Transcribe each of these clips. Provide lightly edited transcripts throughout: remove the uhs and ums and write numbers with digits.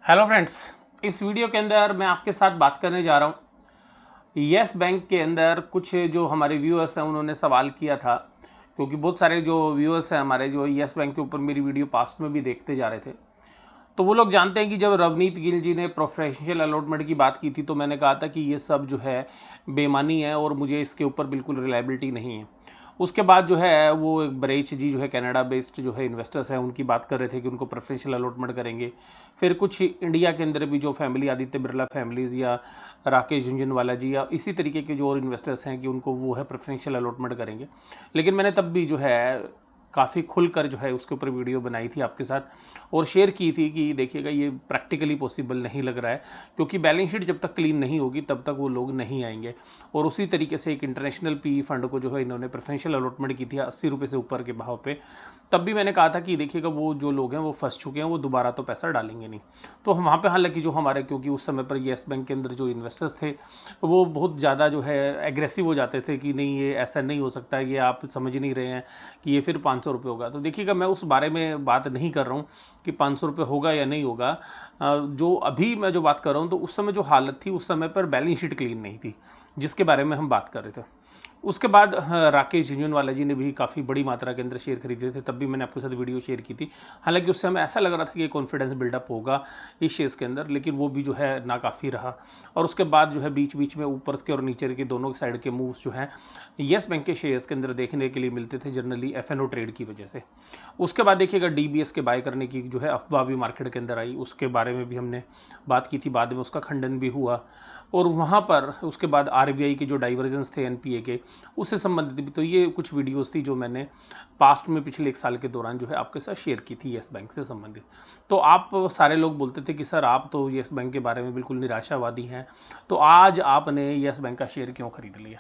Hello friends, इस video के अंदर मैं आपके साथ बात करने जा रहा हूँ यस बैंक के अंदर। कुछ जो हमारे व्यूअर्स हैं उन्होंने सवाल किया था, क्योंकि बहुत सारे जो व्यूअर्स हैं हमारे जो यस बैंक के ऊपर मेरी वीडियो पास्ट में भी देखते जा रहे थे, तो वो लोग जानते हैं कि जब रवनीत गिल जी ने प्रोफेशनल अलॉटमेंट की बात की थी तो मैंने कहा था कि ये सब जो है बेमानी है और मुझे इसके ऊपर बिल्कुल रिलायबिलिटी नहीं है। उसके बाद जो है वो बरेच जी जो है कनाडा बेस्ड जो है इन्वेस्टर्स हैं उनकी बात कर रहे थे कि उनको प्रेफरेंशियल अलॉटमेंट करेंगे। फिर कुछ इंडिया के अंदर भी जो फैमिली आदित्य बिरला फैमिलीज या राकेश झुंझुनवाला जी या इसी तरीके के जो और इन्वेस्टर्स हैं कि उनको वो है प्रेफरेंशियल अलॉटमेंट करेंगे। लेकिन मैंने तब भी जो है काफ़ी खुलकर जो है उसके ऊपर वीडियो बनाई थी आपके साथ और शेयर की थी कि देखिएगा ये प्रैक्टिकली पॉसिबल नहीं लग रहा है, क्योंकि बैलेंस शीट जब तक क्लीन नहीं होगी तब तक वो लोग नहीं आएंगे। और उसी तरीके से एक इंटरनेशनल पी फंड को जो है इन्होंने प्रेफरेंशियल अलॉटमेंट की थी 80 रुपये से ऊपर के भाव पे। तब भी मैंने कहा था कि देखिएगा वो जो लोग हैं वो फंस चुके हैं, वो दोबारा तो पैसा डालेंगे नहीं। तो हम वहाँ पे हालांकि जो हमारे, क्योंकि उस समय पर येस बैंक के अंदर जो इन्वेस्टर्स थे वो बहुत ज़्यादा जो है एग्रेसिव हो जाते थे कि नहीं ये ऐसा नहीं हो सकता, ये आप समझ नहीं रहे हैं कि ये फिर 500 रुपये होगा। तो देखिएगा मैं उस बारे में बात नहीं कर रहा हूँ कि 500 रुपये होगा या नहीं होगा। जो अभी मैं जो बात कर रहा हूँ तो उस समय जो हालत थी उस समय पर बैलेंस शीट क्लीन नहीं थी, जिसके बारे में हम बात कर रहे थे। उसके बाद राकेश झुंझुनवाला जी ने भी काफ़ी बड़ी मात्रा के अंदर शेयर खरीदे थे, तब भी मैंने आपके साथ वीडियो शेयर की थी। हालांकि उस समय ऐसा लग रहा था कि कॉन्फिडेंस बिल्डअप होगा इस शेयर्स के अंदर, लेकिन वो भी जो है नाकाफ़ी रहा। और उसके बाद जो है बीच बीच में ऊपर के और नीचे के दोनों साइड के मूव्स जो हैं येस बैंक के शेयर्स के अंदर देखने के लिए मिलते थे, जनरली एफ ट्रेड की वजह से। उसके बाद देखिएगा डीबीएस के बाय करने की जो है अफवाह भी मार्केट के अंदर आई, उसके बारे में भी हमने बात की थी, बाद में उसका खंडन भी हुआ। और वहाँ पर उसके बाद आरबीआई के जो डाइवर्जेंस थे एनपीए के, उससे संबंधित भी तो ये कुछ वीडियोस थी जो मैंने पास्ट में पिछले 1 साल के दौरान जो है आपके साथ शेयर की थी येस बैंक से संबंधित। तो आप सारे लोग बोलते थे कि सर आप तो येस बैंक के बारे में बिल्कुल निराशावादी हैं, तो आज आपने येस बैंक का शेयर क्यों खरीद लिया?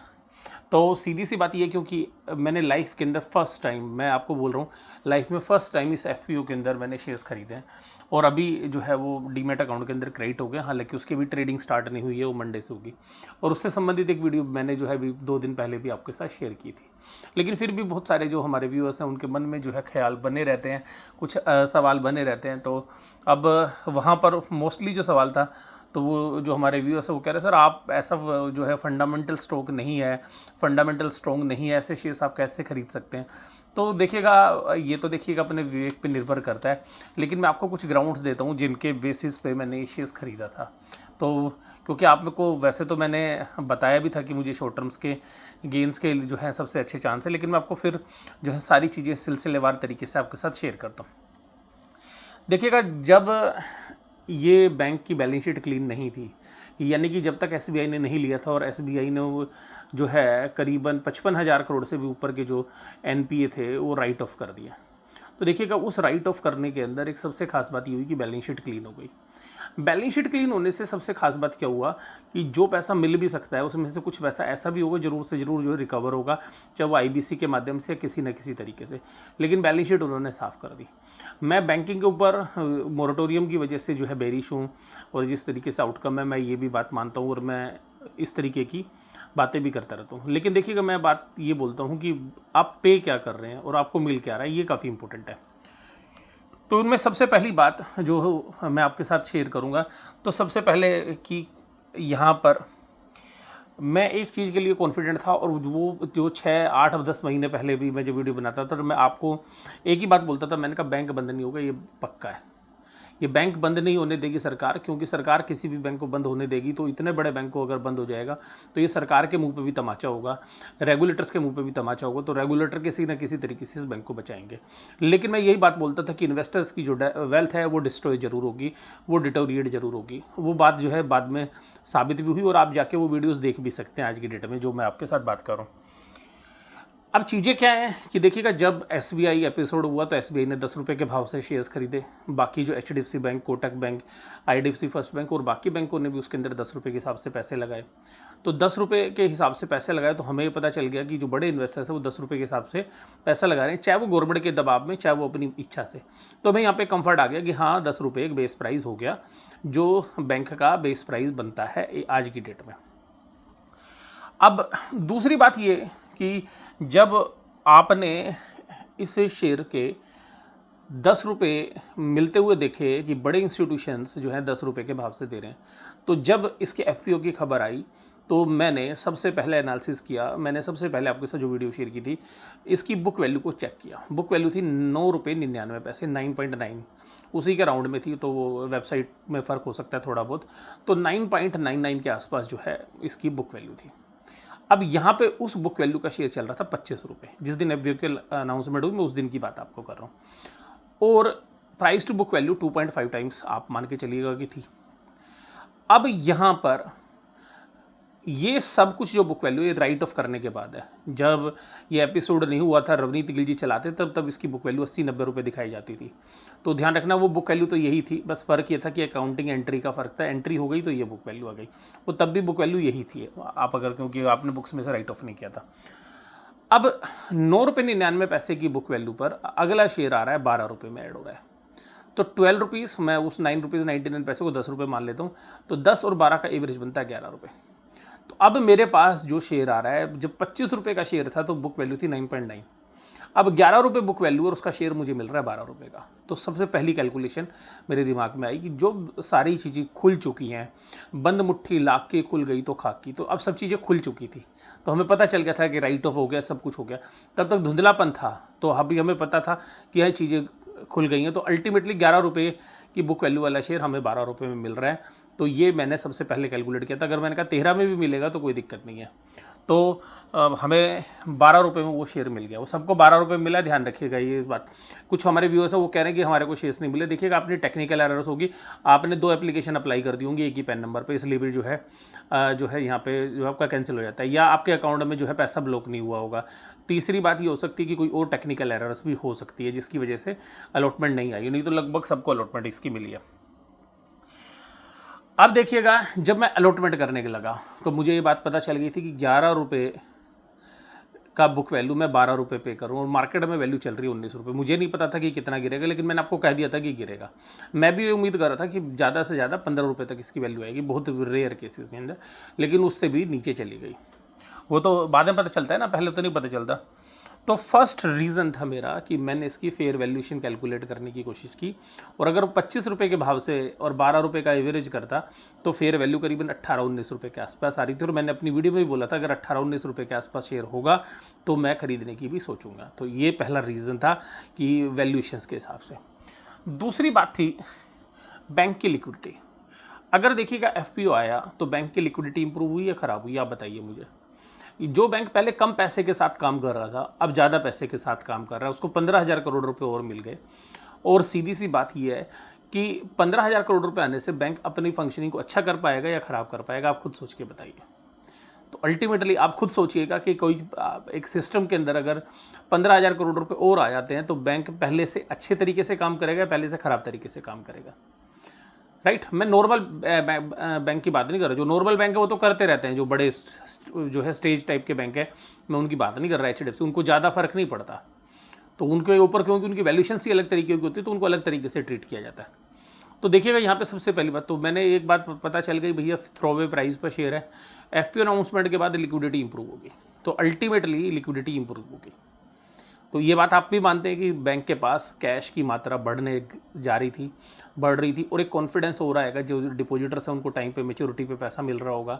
तो सीधी सी बात ये, क्योंकि मैंने लाइफ के अंदर फर्स्ट टाइम, मैं आपको बोल रहा हूँ लाइफ में फर्स्ट टाइम इस एफ के अंदर मैंने शेयर्स खरीदे हैं। और अभी जो है वो डीमेट अकाउंट के अंदर क्रेडिट हो गया, हालांकि उसकी भी ट्रेडिंग स्टार्ट नहीं हुई है, वो मंडे से होगी। और उससे संबंधित एक वीडियो मैंने जो है अभी 2 दिन पहले भी आपके साथ शेयर की थी। लेकिन फिर भी बहुत सारे जो हमारे व्यूअर्स हैं उनके मन में जो है ख्याल बने रहते हैं, कुछ सवाल बने रहते हैं। तो अब वहाँ पर मोस्टली जो सवाल था, तो वो जो हमारे व्यूअर्स है वो कह रहे हैं सर आप ऐसा जो है फंडामेंटल स्ट्रोंग नहीं है, फंडामेंटल स्ट्रोंग नहीं है, ऐसे शेयर्स आप कैसे खरीद सकते हैं? तो देखिएगा ये तो देखिएगा अपने विवेक पे निर्भर करता है, लेकिन मैं आपको कुछ ग्राउंड्स देता हूँ जिनके बेसिस पे मैंने ये शेयर्स खरीदा था। तो क्योंकि आप मेरे को, वैसे तो मैंने बताया भी था कि मुझे शॉर्ट टर्म्स के गेंस के जो है सबसे अच्छे चांस है, लेकिन मैं आपको फिर जो है सारी चीज़ें सिलसिलेवार तरीके से आपके साथ शेयर करता हूँ। देखिएगा जब ये बैंक की बैलेंस शीट क्लीन नहीं थी, यानी कि जब तक एसबीआई ने नहीं लिया था, और एसबीआई ने वो जो है करीबन 55,000 करोड़ से भी ऊपर के जो एनपीए थे वो राइट ऑफ कर दिया। तो देखिएगा उस राइट ऑफ करने के अंदर एक सबसे खास बात ये हुई कि बैलेंस शीट क्लीन हो गई। बैलेंस शीट क्लीन होने से सबसे खास बात क्या हुआ कि जो पैसा मिल भी सकता है उसमें से कुछ पैसा ऐसा भी होगा जरूर से जरूर जो है रिकवर होगा, चाहे वो आईबीसी के माध्यम से या किसी न किसी तरीके से। लेकिन बैलेंस शीट उन्होंने साफ कर दी। मैं बैंकिंग के ऊपर मोरेटोरियम की वजह से जो है बेरिश हूँ, और जिस तरीके से आउटकम है मैं ये भी बात मानता हूँ, और मैं इस तरीके की बातें भी करता रहता हूँ। लेकिन देखिएगा मैं बात ये बोलता हूँ कि आप पे क्या कर रहे हैं और आपको मिल क्या रहा है, ये काफ़ी इंपॉर्टेंट है। तो उनमें सबसे पहली बात जो मैं आपके साथ शेयर करूंगा, तो सबसे पहले कि यहाँ पर मैं एक चीज़ के लिए कॉन्फिडेंट था, और वो जो 6 8 10 महीने पहले भी मैं जब वीडियो बनाता था तो मैं आपको एक ही बात बोलता था, मैंने कहा बैंक बंद नहीं होगा, ये पक्का है। ये बैंक बंद नहीं होने देगी सरकार, क्योंकि सरकार किसी भी बैंक को बंद होने देगी तो इतने बड़े बैंक को अगर बंद हो जाएगा तो ये सरकार के मुंह पे भी तमाचा होगा, रेगुलेटर्स के मुंह पे भी तमाचा होगा, तो रेगुलेटर किसी ना किसी तरीके से इस बैंक को बचाएंगे। लेकिन मैं यही बात बोलता था कि इन्वेस्टर्स की जो वेल्थ है वो डिस्ट्रॉय जरूर होगी, वो डिटोरिएट जरूर होगी। वो बात जो है बाद में साबित भी हुई, और आप जाके वो वीडियोज़ देख भी सकते हैं आज की डेट में जो मैं आपके साथ बात कर रहा हूँ। अब चीज़ें क्या हैं कि देखिएगा जब एसबीआई एपिसोड हुआ तो एसबीआई ने 10 रुपये के भाव से शेयर्स खरीदे। बाकी जो HDFC bank, Kotak bank, IDFC first bank और बाकी बैंकों ने भी उसके अंदर 10 रुपये के हिसाब से पैसे लगाए। तो 10 रुपये के हिसाब से पैसे लगाए तो हमें पता चल गया कि जो बड़े इन्वेस्टर्स हैं वो 10 रुपये के हिसाब से पैसा लगा रहे हैं, चाहे वो गवर्नमेंट के दबाव में, चाहे वो अपनी इच्छा से। तो हमें यहाँ पे कंफर्ट आ गया कि हाँ 10 रुपये एक बेस प्राइस हो गया, जो बैंक का बेस प्राइस बनता है आज की डेट में। अब दूसरी बात ये कि जब आपने इस शेयर के ₹10 मिलते हुए देखे कि बड़े इंस्टीट्यूशंस जो हैं ₹10 के भाव से दे रहे हैं। तो जब इसके एफपीओ की खबर आई तो मैंने सबसे पहले एनालिसिस किया, मैंने सबसे पहले आपके साथ जो वीडियो शेयर की थी, इसकी बुक वैल्यू को चेक किया। बुक वैल्यू थी ₹9.99, 9.9 उसी के राउंड में थी, तो वो वेबसाइट में फ़र्क हो सकता है थोड़ा बहुत। तो 9.99 के आसपास जो है इसकी बुक वैल्यू थी। अब यहाँ पे उस बुक वैल्यू का शेयर चल रहा था ₹25। जिस दिन एफबीओ की अनाउंसमेंट हुई, मैं उस दिन की बात आपको कर रहा हूँ। और price to book value 2.5 times आप मान के चलिएगा कि थी। अब यहाँ पर ये सब कुछ जो बुक वैल्यू ये राइट ऑफ करने के बाद है। जब ये एपिसोड नहीं हुआ था, रवनीत गिल जी चलाते, तब इसकी बुक वैल्यू 80-90 दिखाई जाती थी। तो ध्यान रखना, वो बुक वैल्यू तो यही थी, बस फ़र्क ये था कि अकाउंटिंग एंट्री का फ़र्क था। एंट्री हो गई तो ये बुक वैल्यू आ गई, वो तब भी बुक वैल्यू यही थी, आप अगर, क्योंकि आपने बुक्स में से राइट ऑफ नहीं किया था। अब ₹9.99 की बुक वैल्यू पर अगला शेयर आ रहा है ₹12 में ऐड हो रहा है। तो ₹12, मैं उस ₹9.99 को ₹10 मान लेता हूँ, तो 10 और 12 का एवरेज बनता है ₹11। तो अब मेरे पास जो शेयर आ रहा है, जब ₹25 का शेयर था तो बुक वैल्यू थी 9.9, अब ₹11 बुक वैल्यू और उसका शेयर मुझे मिल रहा है ₹12 का। तो सबसे पहली कैलकुलेशन मेरे दिमाग में आई कि जो सारी चीज़ें खुल चुकी हैं, बंद मुट्ठी लाख के खुल गई तो खाक की, तो अब सब चीज़ें खुल चुकी थी, तो हमें पता चल गया था कि राइट ऑफ हो गया, सब कुछ हो गया। तब तक धुंधलापन था, तो अभी हमें पता था कि यह चीज़ें खुल गई हैं। तो अल्टीमेटली ₹11 की बुक वैल्यू वाला शेयर हमें ₹12 में मिल रहा है। तो ये मैंने सबसे पहले कैलकुलेट किया था। अगर मैंने कहा 13 में भी मिलेगा तो कोई दिक्कत नहीं है। तो हमें ₹12 में वो शेयर मिल गया, वो सबको ₹12 मिला। ध्यान रखिएगा ये बात। कुछ हमारे व्यूअर्स हैं वो कह रहे हैं कि हमारे को शेयर्स नहीं मिले। देखिएगा, आपने टेक्निकल एरर्स होगी, आपने 2 एप्लीकेशन अप्लाई कर दी होंगी एक ही पैन नंबर पे, इसलिए भी जो है यहाँ पे जो आपका कैंसिल हो जाता है, या आपके अकाउंट में जो है पैसा ब्लॉक नहीं हुआ होगा। तीसरी बात ये हो सकती है कि कोई और टेक्निकल एरर्स भी हो सकती है जिसकी वजह से अलॉटमेंट नहीं आई, नहीं तो लगभग सबको अलॉटमेंट इसकी मिली है। अब देखिएगा, जब मैं अलॉटमेंट करने के लगा तो मुझे ये बात पता चल गई थी कि ₹11 का बुक वैल्यू मैं ₹12 पे करूँ, और मार्केट में वैल्यू चल रही है ₹19। मुझे नहीं पता था कि कितना गिरेगा, लेकिन मैंने आपको कह दिया था कि गिरेगा। मैं भी उम्मीद कर रहा था कि ज़्यादा से ज़्यादा ₹15 तक इसकी वैल्यू आएगी, बहुत रेयर केसेस के अंदर, लेकिन उससे भी नीचे चली गई। वो तो बाद में पता चलता है ना, पहले तो नहीं पता चलता। तो फर्स्ट रीज़न था मेरा कि मैंने इसकी फेयर वैल्यूएशन कैलकुलेट करने की कोशिश की, और अगर ₹25 के भाव से और ₹12 का एवरेज करता तो फेयर वैल्यू करीबन ₹18-19 के आसपास आ रही थी। और मैंने अपनी वीडियो में भी बोला था अगर ₹18-19 के आसपास शेयर होगा तो मैं खरीदने की भी सोचूंगा। तो ये पहला रीज़न था कि वैल्यूएशंस के हिसाब से। दूसरी बात थी बैंक की लिक्विडिटी। अगर देखिएगा एफपीओ आया तो बैंक की लिक्विडिटी इंप्रूव हुई या खराब हुई, आप बताइए मुझे। जो बैंक पहले कम पैसे के साथ काम कर रहा था अब ज़्यादा पैसे के साथ काम कर रहा है, उसको 15,000 करोड़ रुपए और मिल गए। और सीधी सी बात यह है कि 15,000 करोड़ रुपए आने से बैंक अपनी फंक्शनिंग को अच्छा कर पाएगा या खराब कर पाएगा, आप खुद सोच के बताइए। तो अल्टीमेटली आप खुद सोचिएगा कि कोई एक सिस्टम के अंदर अगर 15,000 करोड़ रुपए और आ जाते हैं तो बैंक पहले से अच्छे तरीके से काम करेगा, पहले से खराब तरीके से काम करेगा। राइट, मैं नॉर्मल बैंक की बात नहीं कर रहा। जो नॉर्मल बैंक है वो तो करते रहते हैं, जो बड़े जो है स्टेज टाइप के बैंक है, मैं उनकी बात नहीं कर रहा। एचडीएफसी, उनको ज़्यादा फर्क नहीं पड़ता, तो उनके ऊपर क्योंकि उनकी वैल्यूएशन ही अलग तरीके की होती है तो उनको अलग तरीके से ट्रीट किया जाता है। तो देखिएगा यहाँ पे सबसे पहली बात तो मैंने एक बात पता चल गई, भैया थ्रोवे प्राइस पर शेयर है, एफपीओ अनाउंसमेंट के बाद लिक्विडिटी इंप्रूव होगी, तो अल्टीमेटली लिक्विडिटी इंप्रूव होगी। तो ये बात आप भी मानते हैं कि बैंक के पास कैश की मात्रा बढ़ रही थी और एक कॉन्फिडेंस हो रहा है जो डिपॉजिटर्स हैं उनको टाइम पे मैच्योरिटी पे पैसा मिल रहा होगा,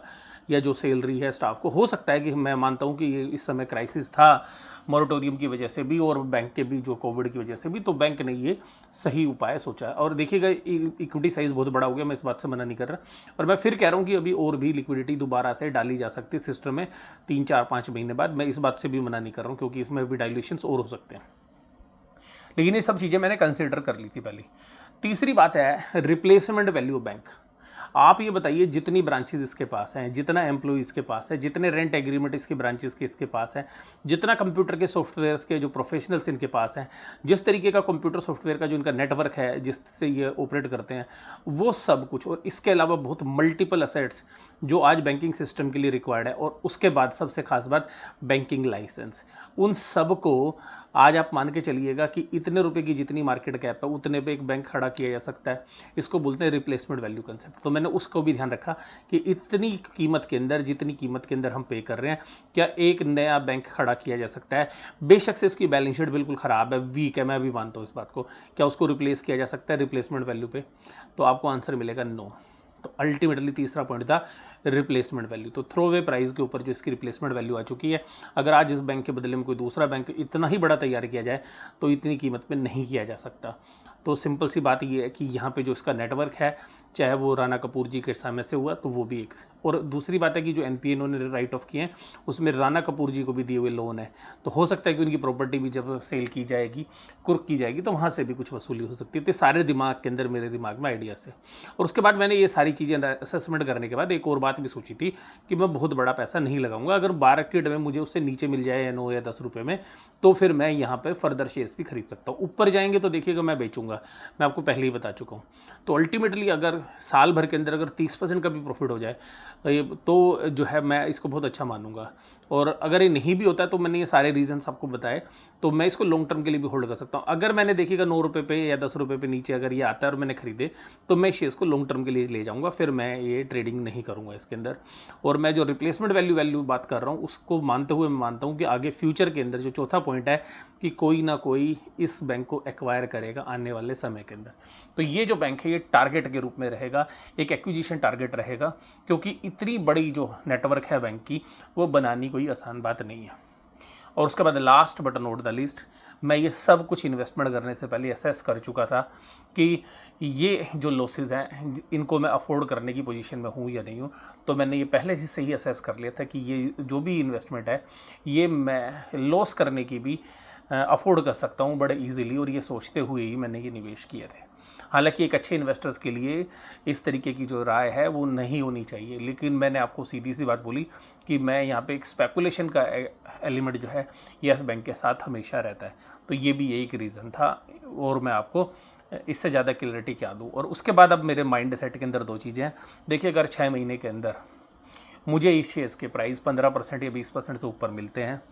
या जो सैलरी है स्टाफ को, हो सकता है कि मैं मानता हूं कि ये इस समय क्राइसिस था मॉरेटोरियम की वजह से भी और बैंक के भी जो कोविड की वजह से भी, तो बैंक ने ये सही उपाय सोचा है। और देखिएगा इक्विटी साइज बहुत बड़ा हो गया, मैं इस बात से मना नहीं कर रहा, और मैं फिर कह रहा हूँ कि अभी और भी लिक्विडिटी दोबारा से डाली जा सकती है सिस्टम में 3-4-5 महीने बाद, मैं इस बात से भी मना नहीं कर रहा हूँ क्योंकि इसमें भी डाइल्यूशंस और हो सकते हैं। लेकिन ये सब चीज़ें मैंने कंसिडर कर ली थी पहले। तीसरी बात है रिप्लेसमेंट वैल्यू बैंक। आप ये बताइए जितनी ब्रांचेस इसके पास हैं, जितना एम्प्लॉय इसके पास है, जितने रेंट एग्रीमेंट इसके ब्रांचेस के इसके पास है, जितना कंप्यूटर के सॉफ्टवेयर्स के जो प्रोफेशनल्स इनके पास हैं, जिस तरीके का कंप्यूटर सॉफ्टवेयर का जो इनका नेटवर्क है जिससे ये ऑपरेट करते हैं, वो सब कुछ, और इसके अलावा बहुत मल्टीपल असेट्स जो आज बैंकिंग सिस्टम के लिए रिक्वायर्ड है, और उसके बाद सबसे खास बात बैंकिंग लाइसेंस, उन सब को आज आप मान के चलिएगा कि इतने रुपए की जितनी मार्केट कैप है उतने पे एक बैंक खड़ा किया जा सकता है। इसको बोलते हैं रिप्लेसमेंट वैल्यू कंसेप्ट। तो मैंने उसको भी ध्यान रखा कि इतनी कीमत के अंदर, जितनी कीमत के अंदर हम पे कर रहे हैं, क्या एक नया बैंक खड़ा किया जा सकता है। बेशक से इसकी बैलेंस शीट बिल्कुल खराब है, वीक है, मैं भी मानता हूँ इस बात को, क्या उसको रिप्लेस किया जा सकता है रिप्लेसमेंट वैल्यू पे? तो आपको आंसर मिलेगा नो। तो अल्टीमेटली तीसरा पॉइंट था रिप्लेसमेंट वैल्यू। तो थ्रो अवे प्राइस के ऊपर जो इसकी रिप्लेसमेंट वैल्यू आ चुकी है, अगर आज इस बैंक के बदले में कोई दूसरा बैंक इतना ही बड़ा तैयार किया जाए तो इतनी कीमत पे नहीं किया जा सकता। तो सिंपल सी बात ये है कि यहाँ पे जो इसका नेटवर्क है, चाहे वो राणा कपूर जी के समय से हुआ तो वो भी एक, और दूसरी बात है कि जो एनपीए इन्होंने राइट ऑफ किए हैं उसमें राणा कपूर जी को भी दिए हुए लोन है। तो हो सकता है कि उनकी प्रॉपर्टी भी जब सेल की जाएगी, कुर्क की जाएगी, तो वहाँ से भी कुछ वसूली हो सकती है। तो सारे दिमाग के अंदर, मेरे दिमाग में आइडिया से, और उसके बाद मैंने ये सारी चीज़ें असेसमेंट करने के बाद एक और बात भी सोची थी कि मैं बहुत बड़ा पैसा नहीं लगाऊंगा। अगर मार्केट में मुझे उससे नीचे मिल जाए या 9 या 10 रुपये में, तो फिर मैं यहाँ पर फर्दर शेयर्स भी खरीद सकता हूँ। ऊपर जाएंगे तो देखिएगा मैं बेचूंगा, मैं आपको पहले ही बता चुका हूँ। तो अल्टीमेटली अगर साल भर के अंदर अगर 30% का भी प्रॉफिट हो जाए तो जो है मैं इसको बहुत अच्छा मानूंगा। और अगर ये नहीं भी होता है तो मैंने ये सारे रीजंस आपको बताए, तो मैं इसको लॉन्ग टर्म के लिए भी होल्ड कर सकता हूँ। अगर मैंने देखिएगा 9 रुपये पे या 10 रुपये पे नीचे अगर ये आता है और मैंने खरीदे, तो मैं शेयर्स को लॉन्ग टर्म के लिए ले जाऊंगा, फिर मैं ये ट्रेडिंग नहीं करूंगा इसके अंदर। और मैं जो रिप्लेसमेंट वैल्यू बात कर रहा हूँ उसको मानते हुए मैं मानता हूँ कि आगे फ्यूचर के अंदर जो चौथा पॉइंट है कि कोई ना कोई इस बैंक को एक्वायर करेगा आने वाले समय के अंदर। तो ये जो बैंक है ये टारगेट के रूप में रहेगा, एक एक्विजिशन टारगेट रहेगा, क्योंकि इतनी बड़ी जो नेटवर्क है बैंक की वो बनानी कोई आसान बात नहीं है। और उसके बाद last but not the least, मैं ये सब कुछ इन्वेस्टमेंट करने से पहले असेस कर चुका था कि ये जो लॉसेज हैं इनको मैं अफोर्ड करने की पोजीशन में हूँ या नहीं हूँ। तो मैंने ये पहले से ही असेस कर लिया था कि ये जो भी इन्वेस्टमेंट है ये मैं लॉस करने की भी अफोर्ड कर सकता हूँ बड़े इजीली, और ये सोचते हुए ही मैंने ये निवेश किए थे। हालांकि एक अच्छे इन्वेस्टर्स के लिए इस तरीके की जो राय है वो नहीं होनी चाहिए, लेकिन मैंने आपको सीधी सी बात बोली कि मैं यहाँ पे एक स्पेकुलेशन का एलिमेंट जो है यस बैंक के साथ हमेशा रहता है। तो ये भी एक रीज़न था, और मैं आपको इससे ज़्यादा क्लैरिटी क्या दूँ। और उसके बाद अब मेरे माइंड सेट के अंदर दो चीज़ें हैं। देखिए, अगर 6 महीने के अंदर मुझे इस शेयर्स के प्राइस 15% या 20% से ऊपर मिलते हैं,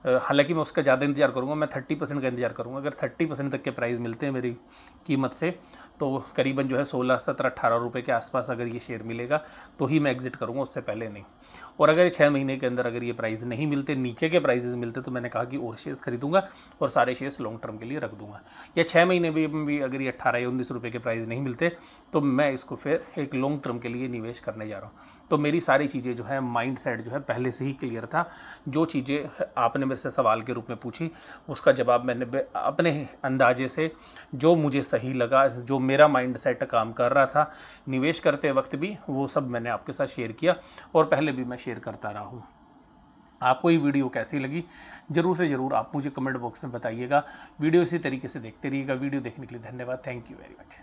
हालांकि मैं उसका ज़्यादा इंतजार करूंगा, मैं 30% का इंतजार करूंगा। अगर 30% तक के प्राइस मिलते हैं मेरी कीमत से, तो करीबन जो है 16, 17, 18 रुपये के आसपास अगर ये शेयर मिलेगा तो ही मैं एग्जिट करूंगा, उससे पहले नहीं। और अगर 6 महीने के अंदर अगर ये प्राइस नहीं मिलते, नीचे के प्राइजेस मिलते, तो मैंने कहा कि और शेयर्स खरीदूंगा और सारे शेयर्स लॉन्ग टर्म के लिए रख दूंगा। या 6 महीने में भी अगर ये 18 या 19 रुपये के प्राइस नहीं मिलते, तो मैं इसको फिर एक लॉन्ग टर्म के लिए निवेश करने जा रहा हूँ। तो मेरी सारी चीज़ें जो है, माइंड सेट जो है पहले से ही क्लियर था। जो चीज़ें आपने मेरे से सवाल के रूप में पूछी उसका जवाब मैंने अपने अंदाजे से, जो मुझे सही लगा, जो मेरा माइंड सेट काम कर रहा था निवेश करते वक्त भी, वो सब मैंने आपके साथ शेयर किया, और पहले भी मैं शेयर करता रहा हूँ। आपको ये वीडियो कैसी लगी जरूर से ज़रूर आप मुझे कमेंट बॉक्स में बताइएगा। वीडियो इसी तरीके से देखते रहिएगा। वीडियो देखने के लिए धन्यवाद। Thank you very much.